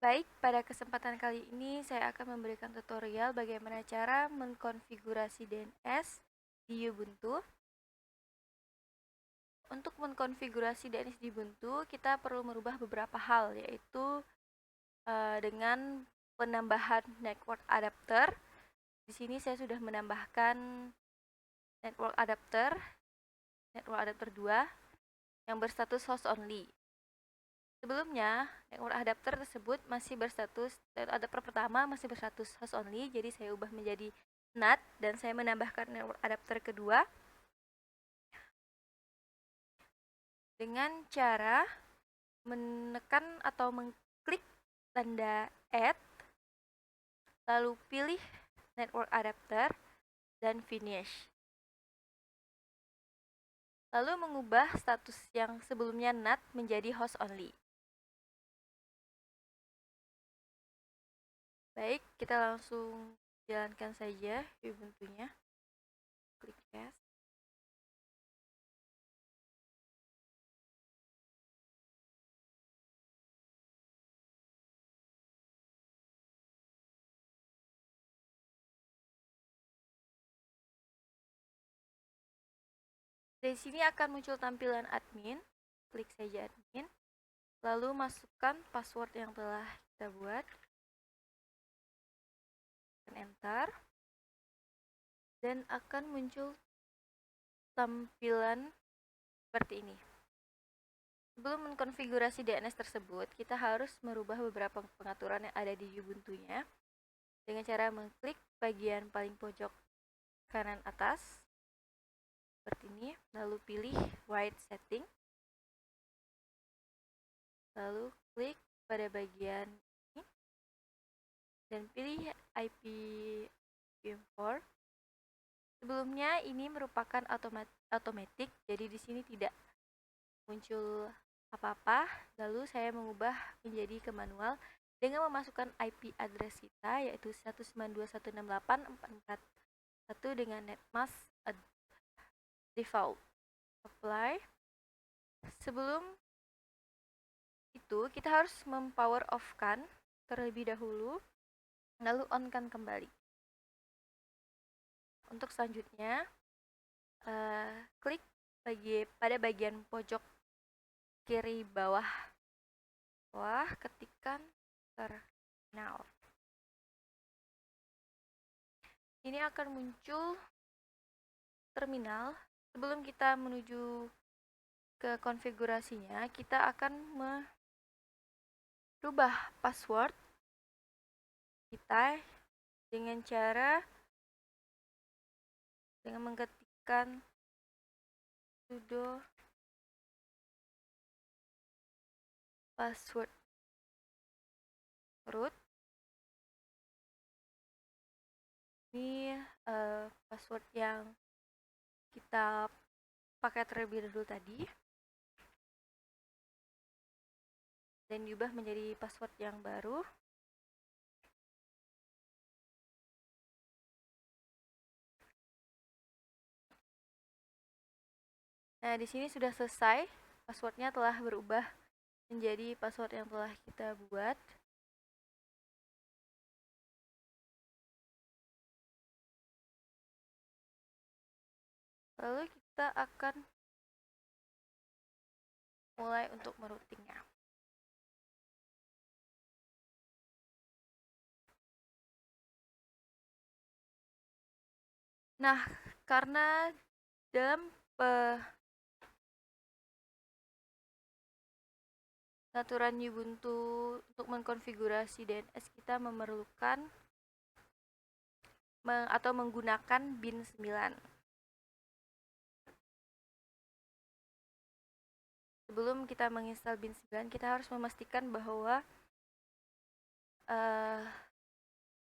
Baik, pada kesempatan kali ini saya akan memberikan tutorial bagaimana cara mengkonfigurasi DNS di Ubuntu. Untuk mengkonfigurasi DNS di Ubuntu, kita perlu merubah beberapa hal, yaitu dengan penambahan network adapter. Di sini saya sudah menambahkan network adapter 2 yang berstatus host only. Sebelumnya, network adapter tersebut masih berstatus, adapter pertama masih berstatus host only, jadi saya ubah menjadi NAT dan saya menambahkan network adapter kedua dengan cara menekan atau mengklik tanda add, lalu pilih network adapter dan finish. Lalu mengubah status yang sebelumnya NAT menjadi host only. Baik, kita langsung jalankan saja Ubuntu-nya. Klik yes. Dari sini akan muncul tampilan admin. Klik saja admin. Lalu masukkan password yang telah kita buat. Enter. Dan akan muncul tampilan seperti ini. Sebelum mengkonfigurasi DNS tersebut, kita harus merubah beberapa pengaturan yang ada di Ubuntu-nya dengan cara mengklik bagian paling pojok kanan atas seperti ini, lalu pilih Write Setting, lalu klik pada bagian ini dan pilih IPv4. Sebelumnya ini merupakan automatic, jadi di sini tidak muncul apa-apa. Lalu saya mengubah menjadi ke manual dengan memasukkan IP address kita, yaitu 192.168.441 dengan netmask default. Apply. Sebelum itu kita harus mempower off-kan terlebih dahulu, lalu on-kan kembali. Untuk selanjutnya, klik pada bagian pojok kiri bawah, ketikkan terminal. Ini akan muncul terminal. Sebelum kita menuju ke konfigurasinya, kita akan merubah password kita dengan cara mengetikkan sudo password root. Ini password yang kita pakai terlebih dahulu tadi dan diubah menjadi password yang baru. Nah, di sini sudah selesai. Passwordnya telah berubah menjadi password yang telah kita buat. Lalu kita akan mulai untuk meroutingnya. Nah, karena dalam pengaturan Ubuntu untuk mengkonfigurasi DNS kita memerlukan atau menggunakan bin 9. Sebelum kita menginstal bin 9, kita harus memastikan bahwa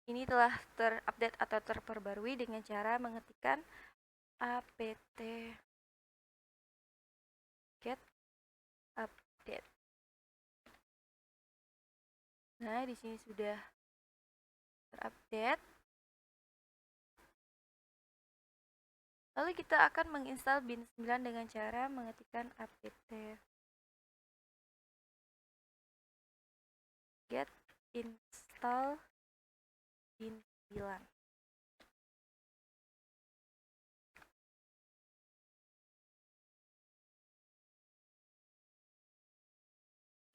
ini telah terupdate atau terperbarui dengan cara mengetikkan apt get update. Nah, di sini sudah terupdate. Lalu kita akan menginstal bin 9 dengan cara mengetikkan apt get install bin 9.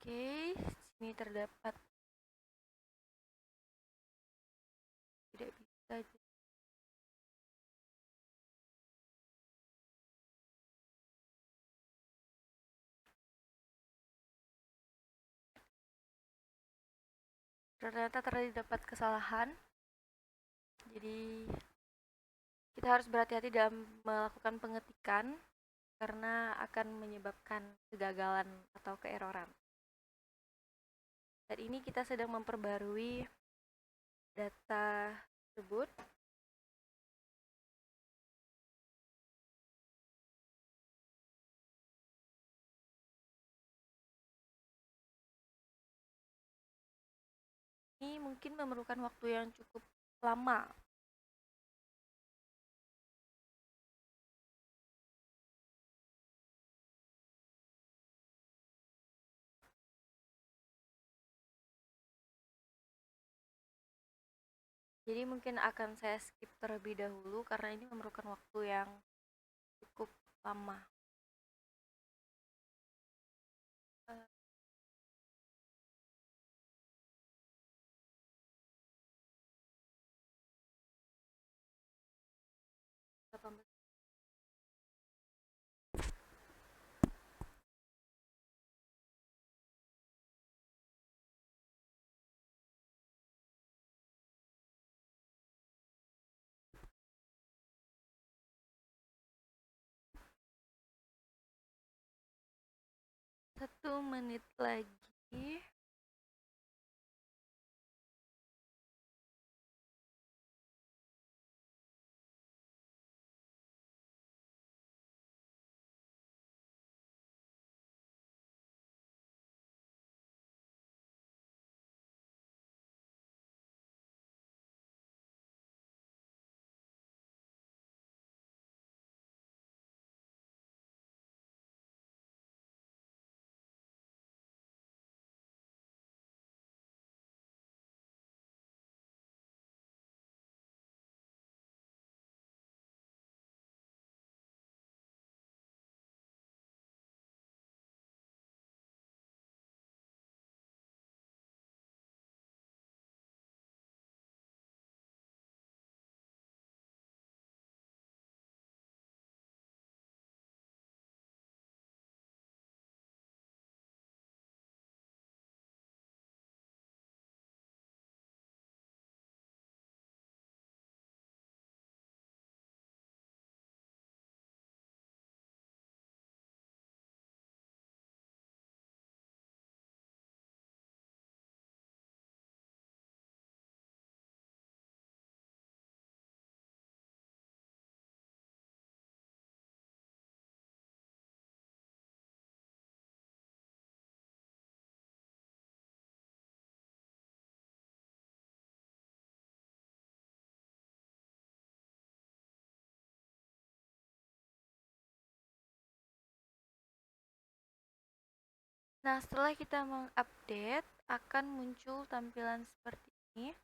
Oke, sini terdapat tidak bisa. Ternyata terdapat kesalahan. Jadi kita harus berhati-hati dalam melakukan pengetikan karena akan menyebabkan kegagalan atau keeroran. Saat ini kita sedang memperbarui data tersebut. Ini mungkin memerlukan waktu yang cukup lama. Jadi mungkin akan saya skip terlebih dahulu karena ini memerlukan waktu yang cukup lama. Eh, 18. Satu menit lagi. Nah, setelah kita mengupdate, akan muncul tampilan seperti ini.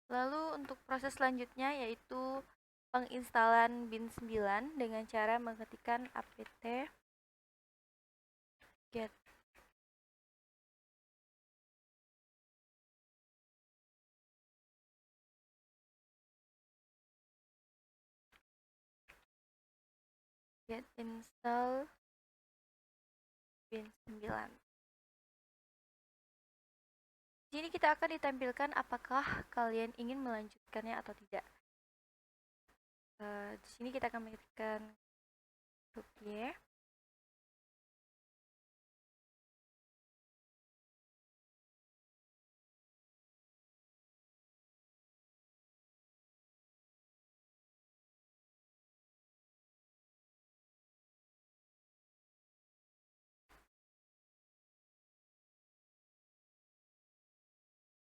Lalu untuk proses selanjutnya yaitu penginstalan bin 9 dengan cara mengetikkan apt get install bin 9. Di sini kita akan ditampilkan apakah kalian ingin melanjutkannya atau tidak. Di sini kita akan mengetikkan huruf Y.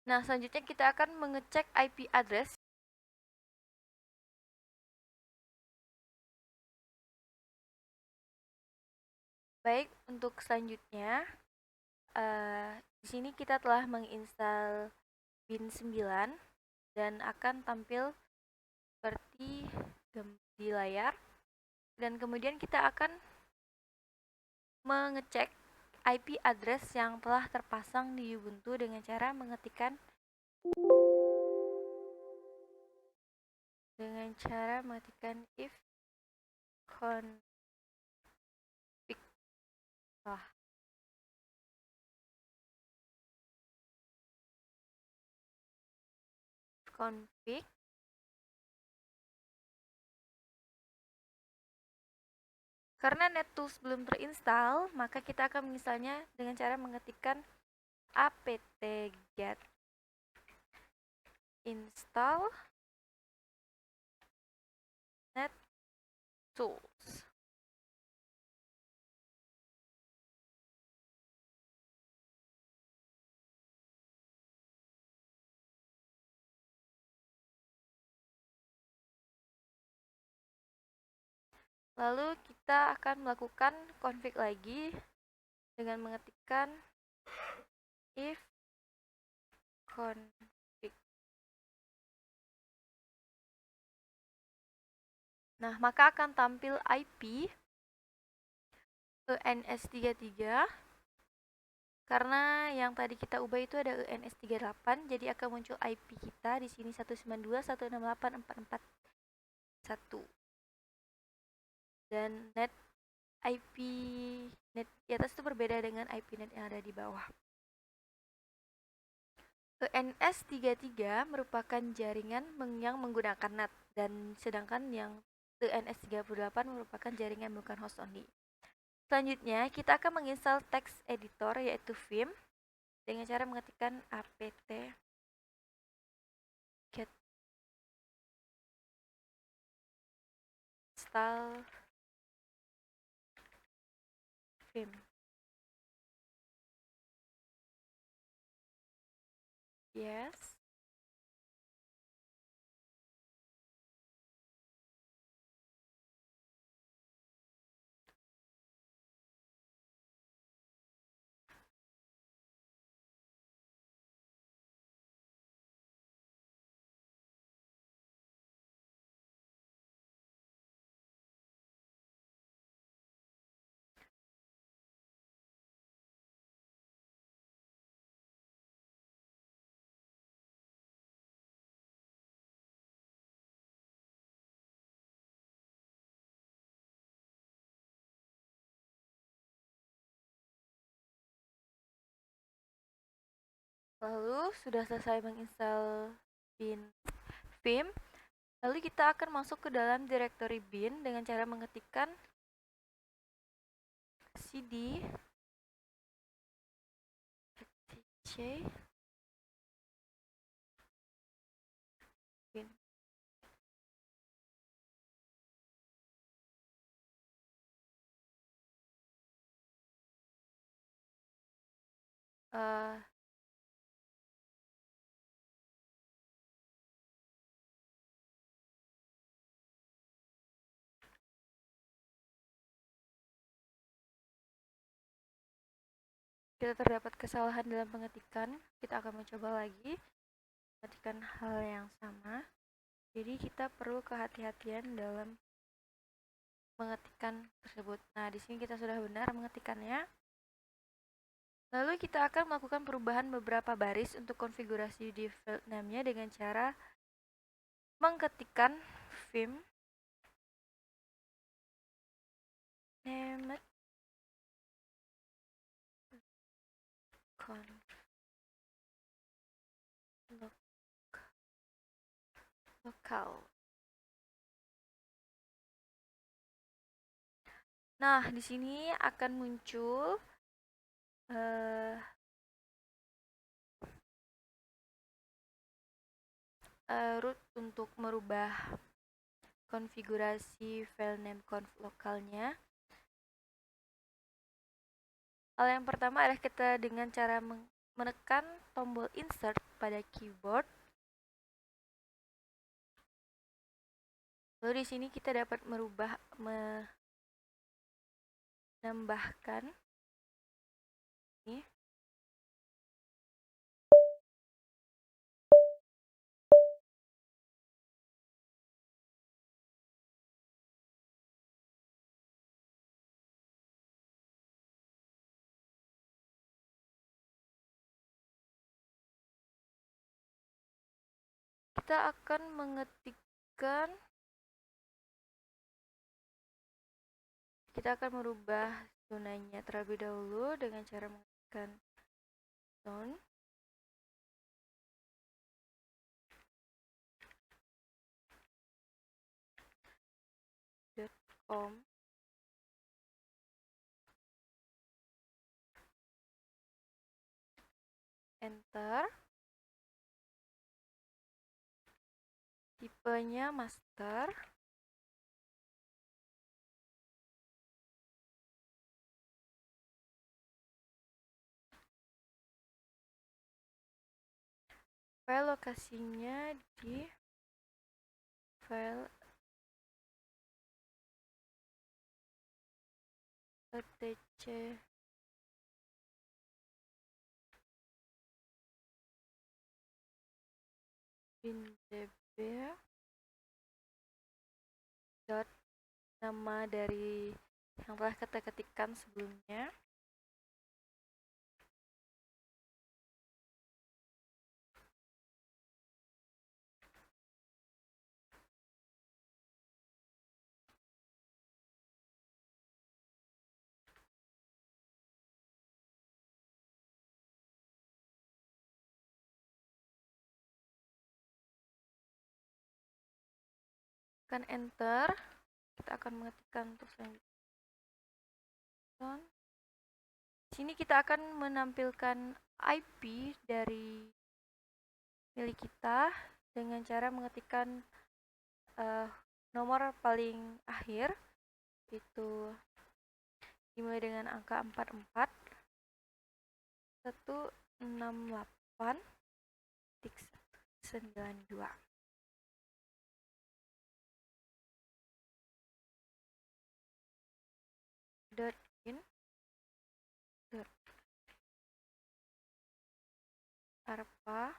Nah, selanjutnya kita akan mengecek IP address Baik, untuk selanjutnya, di sini kita telah menginstal bin 9 dan akan tampil seperti di layar. Dan kemudian kita akan mengecek IP address yang telah terpasang di Ubuntu dengan cara mengetikkan if config config karena NetTools belum terinstall, maka kita akan menginstalnya dengan cara mengetikkan apt-get install NetTools. Lalu kita akan melakukan config lagi dengan mengetikkan if config. Nah, maka akan tampil IP ENS33 karena yang tadi kita ubah itu ada ENS38, jadi akan muncul IP kita di sini 192.168.441. Dan IP net di atas itu berbeda dengan IP net yang ada di bawah. ENS33 merupakan jaringan yang menggunakan NAT, dan sedangkan yang ENS38 merupakan jaringan bukan host only. Selanjutnya, kita akan menginstal text editor yaitu Vim dengan cara mengetikkan apt-get install Vim. Yes. Lalu sudah selesai menginstal Vim, lalu kita akan masuk ke dalam directory bin dengan cara mengetikkan cd etc bin. Kita terdapat kesalahan dalam pengetikan, kita akan mencoba lagi mengetikkan hal yang sama. Jadi kita perlu kehati-hatian dalam mengetikkan tersebut. Nah, di sini kita sudah benar mengetikkannya. Lalu kita akan melakukan perubahan beberapa baris untuk konfigurasi di file name-nya dengan cara mengetikkan vim named local. Nah, di sini akan muncul root untuk merubah konfigurasi file name conf lokalnya. Hal yang pertama adalah kita dengan cara menekan tombol insert pada keyboard. Lalu di sini kita dapat merubah menambahkan ini kita akan mengetikkan, kita akan merubah zonanya terlebih dahulu dengan cara mengetikkan zone .com, enter, tipenya master, file lokasinya di file etc bindb dot nama dari yang telah kita ketikkan sebelumnya. Tekan enter, kita akan mengetikkan untuk selanjutnya. Di sini kita akan menampilkan IP dari milik kita dengan cara mengetikkan nomor paling akhir, itu dimulai dengan angka 44 168.192. .in .arpa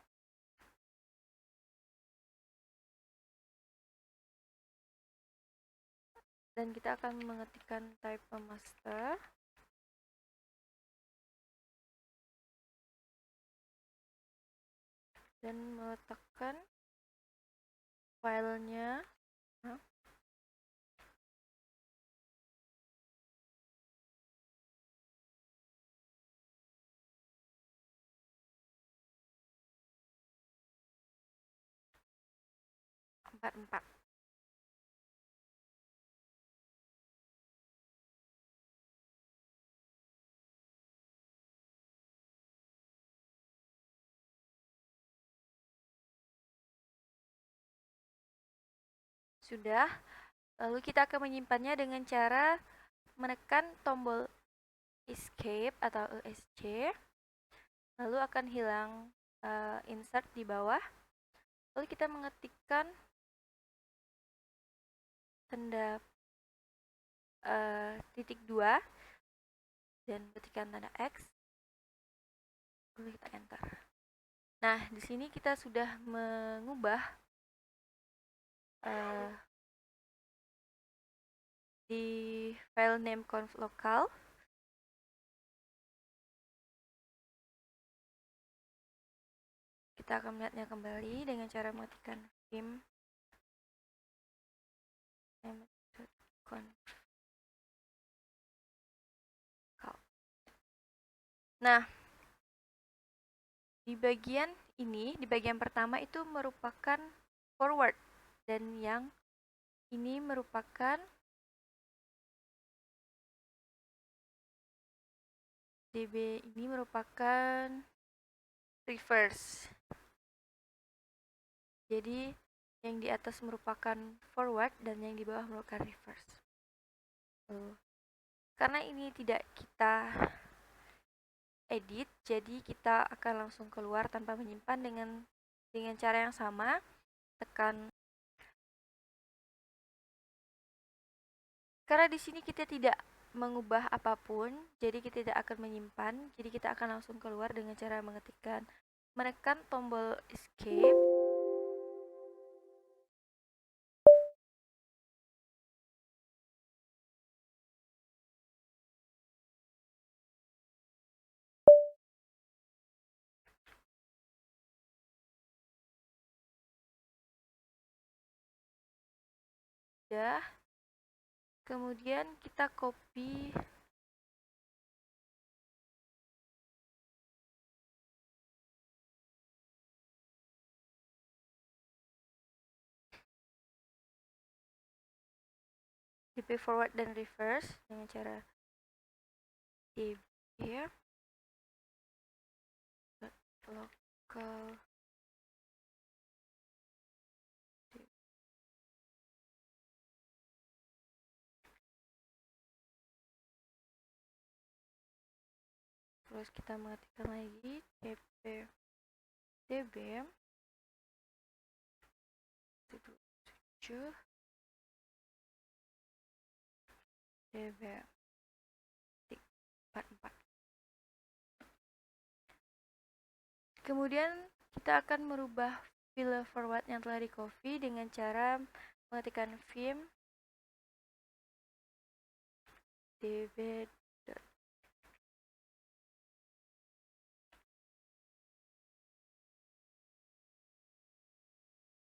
dan kita akan mengetikkan type master dan meletakkan filenya empat. Sudah, lalu kita akan menyimpannya dengan cara menekan tombol escape atau ESC, lalu akan hilang insert di bawah, lalu kita mengetikkan tanda titik 2 dan ketikkan tanda X, lalu kita enter. Nah, di sini kita sudah mengubah di file name conf lokal. Kita akan melihatnya kembali dengan cara mengetikkan vim name.conf. Nah, di bagian ini, di bagian pertama itu merupakan forward, dan yang ini merupakan DB ini merupakan reverse. Jadi yang di atas merupakan forward dan yang di bawah merupakan reverse. Karena ini tidak kita edit, jadi kita akan langsung keluar tanpa menyimpan dengan cara yang sama. Tekan. Karena di sini kita tidak mengubah apapun, jadi kita tidak akan menyimpan, jadi kita akan langsung keluar dengan cara menekan tombol escape. Udah, kemudian kita copy dp forward dan reverse dengan cara db local terus kita mengetikkan lagi db db 7 db 44. Kemudian kita akan merubah file forward yang telah di copy dengan cara mengetikkan vim db.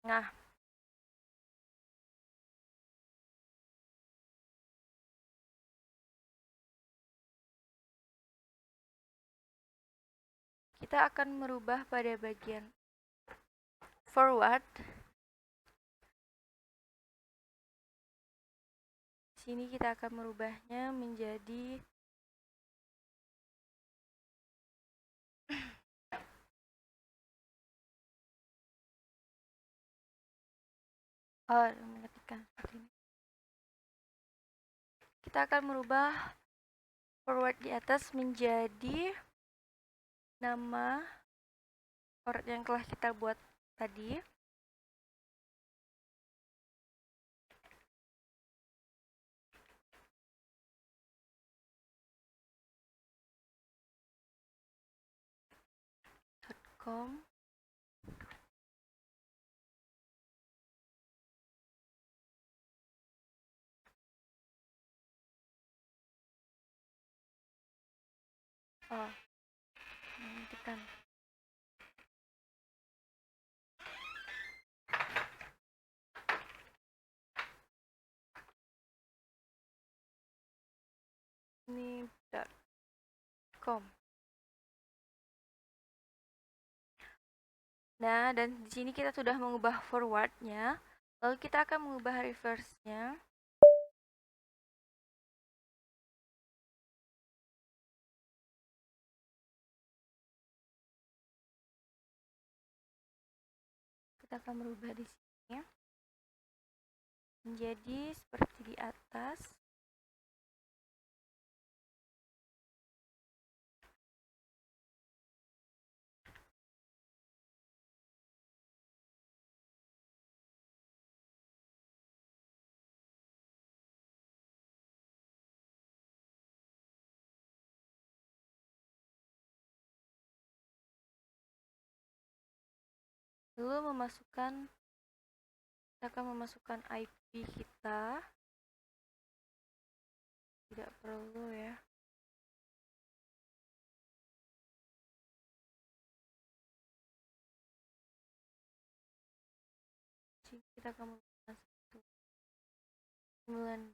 Nah, kita akan merubah pada bagian forward. Sini kita akan merubahnya menjadi mengetikkan seperti ini. Kita akan merubah forward di atas menjadi nama forward yang telah kita buat tadi. .com mengetikkan ini.com. Nah, dan di sini kita sudah mengubah forwardnya, lalu kita akan mengubah reverse-nya. Kita akan merubah di sini menjadi seperti di atas. Lalu kita akan memasukkan IP kita. Tidak perlu ya. Kita akan menggunakan 9.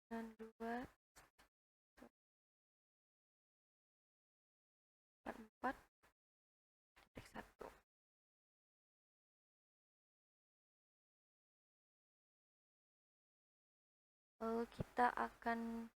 Dan 2 4 1. Lalu kita akan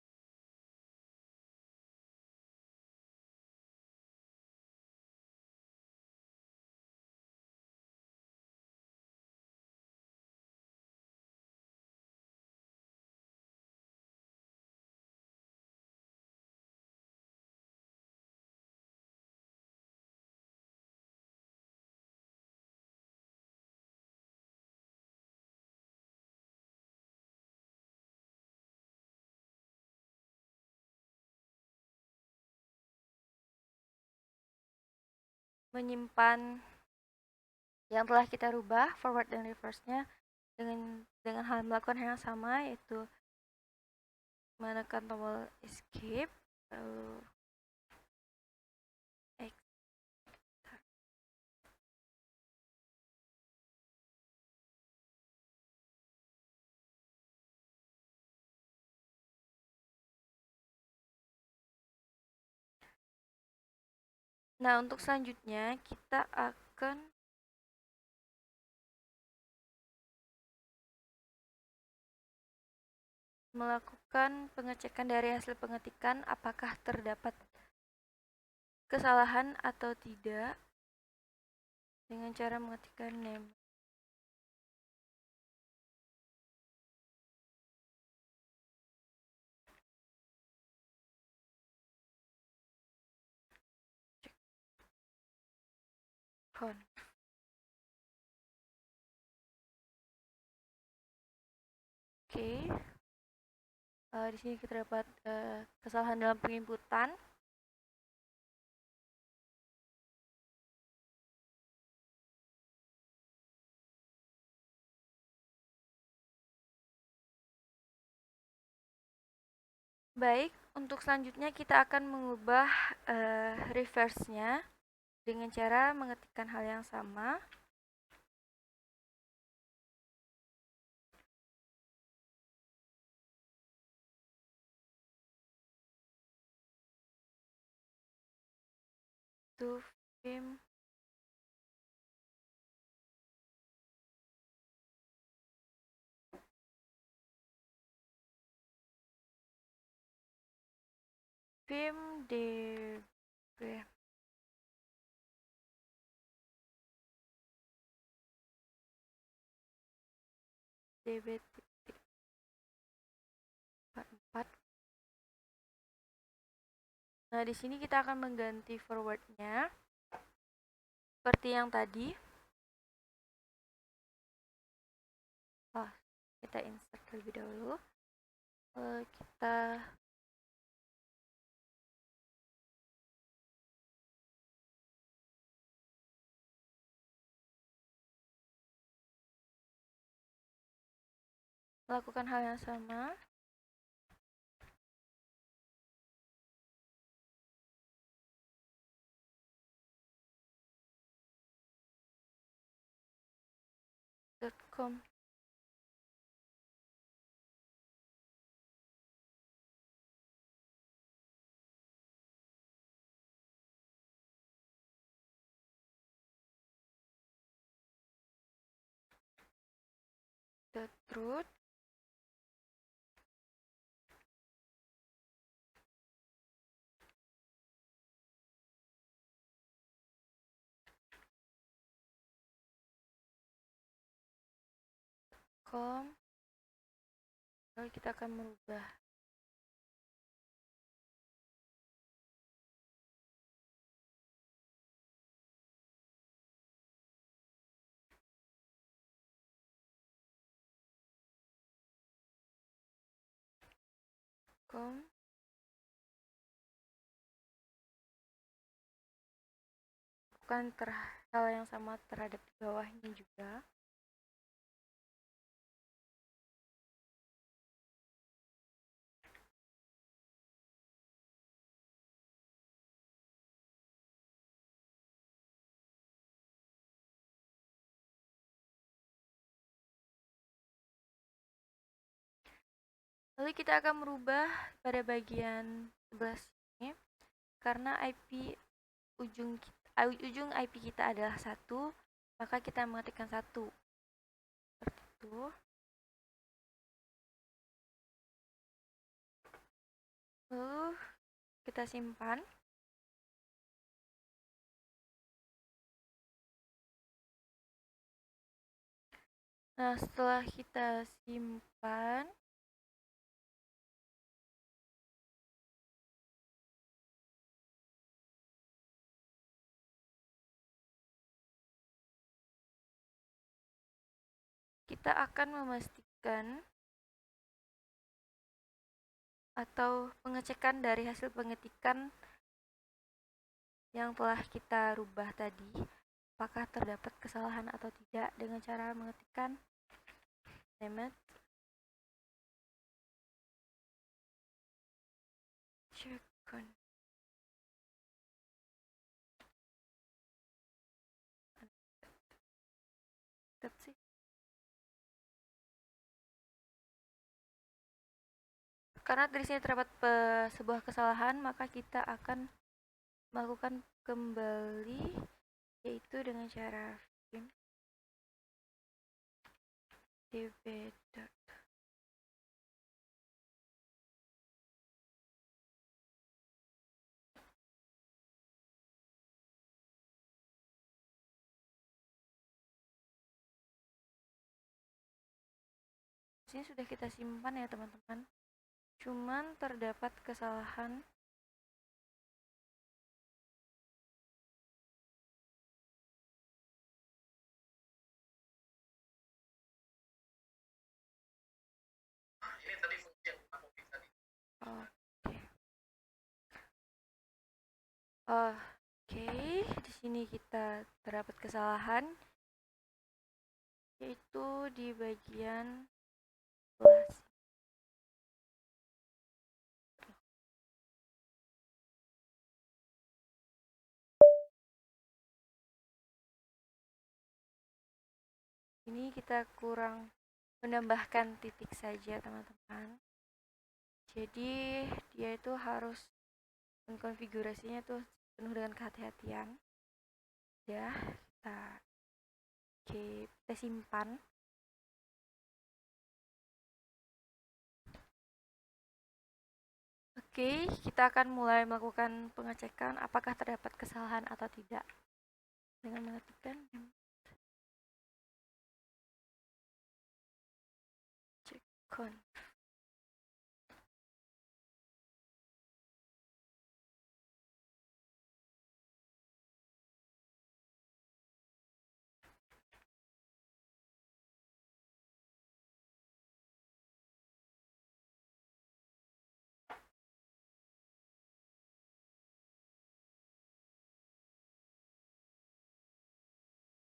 menyimpan yang telah kita rubah forward dan reverse-nya dengan hal melakukan hal yang sama, yaitu menekan tombol escape lalu X. Nah, untuk selanjutnya kita akan melakukan pengecekan dari hasil pengetikan apakah terdapat kesalahan atau tidak dengan cara mengetikkan name. Font. Oke. Di sini kita dapat kesalahan dalam penginputan. Baik, untuk selanjutnya kita akan mengubah reverse-nya dengan cara mengetikkan hal yang sama. To Vim DB DB4. Nah, di sini kita akan mengganti forward-nya seperti yang tadi. Kita insert terlebih dahulu. Kita lakukan hal yang sama. .com. .truth. Com. Lalu kita akan merubah com. Bukan hal yang sama terhadap di bawahnya juga. Lalu kita akan merubah pada bagian sebelah sini karena ujung IP kita adalah 1, maka kita mengetikkan 1 seperti itu. Lalu kita simpan. Nah, setelah kita simpan, kita akan memastikan atau pengecekan dari hasil pengetikan yang telah kita rubah tadi, apakah terdapat kesalahan atau tidak dengan cara mengetikkan daemon check on. Sih. Karena di sini terdapat sebuah kesalahan, maka kita akan melakukan kembali, yaitu dengan cara db. Sini sudah kita simpan ya teman-teman. Cuman terdapat kesalahan Oke, di sini kita terdapat kesalahan, yaitu di bagian kelas. Ini kita kurang menambahkan titik saja teman-teman. Jadi dia itu harus konfigurasinya tuh penuh dengan kehati-hatian. Ya, kita simpan. Oke, kita akan mulai melakukan pengecekan apakah terdapat kesalahan atau tidak dengan mengetikkan check conf.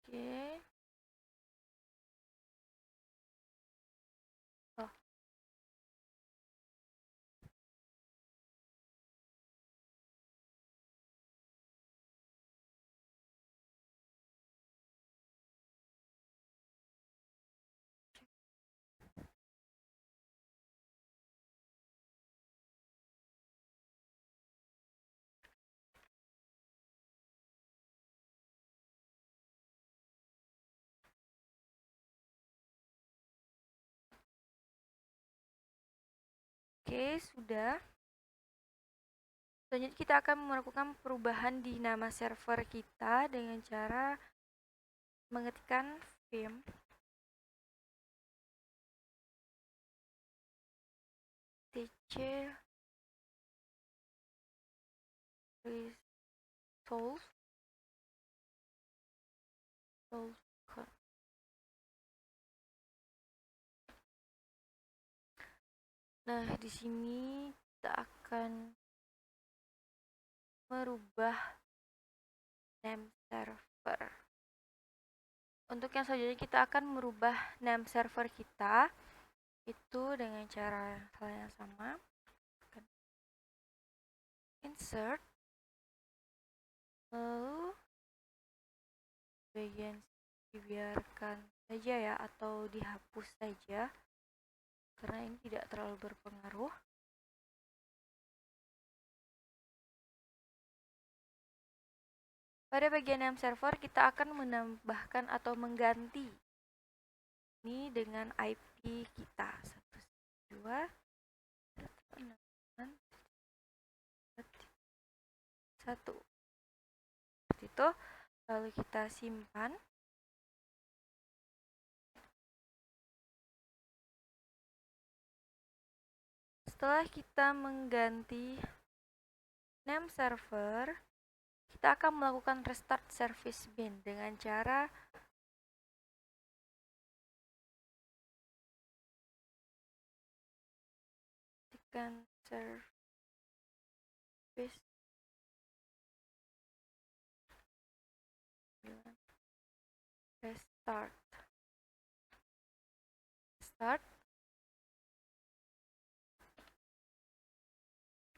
Oke. Oke, sudah. Selanjutnya kita akan melakukan perubahan di nama server kita dengan cara mengetikkan vim tc resolve. Nah, di sini kita akan merubah name server. Untuk yang selanjutnya kita akan merubah name server kita itu dengan cara hal yang sama. Insert, lalu bagian dibiarkan saja ya, atau dihapus saja karena ini tidak terlalu berpengaruh. Pada bagian name server kita akan menambahkan atau mengganti ini dengan IP kita 192.168.1. Seperti itu, lalu kita simpan. Setelah kita mengganti name server, kita akan melakukan restart service bin dengan cara tekan service Start.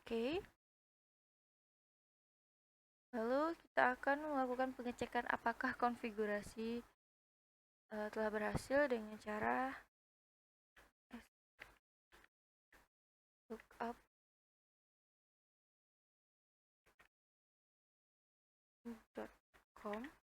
Oke. Lalu kita akan melakukan pengecekan apakah konfigurasi telah berhasil dengan cara lookup .com.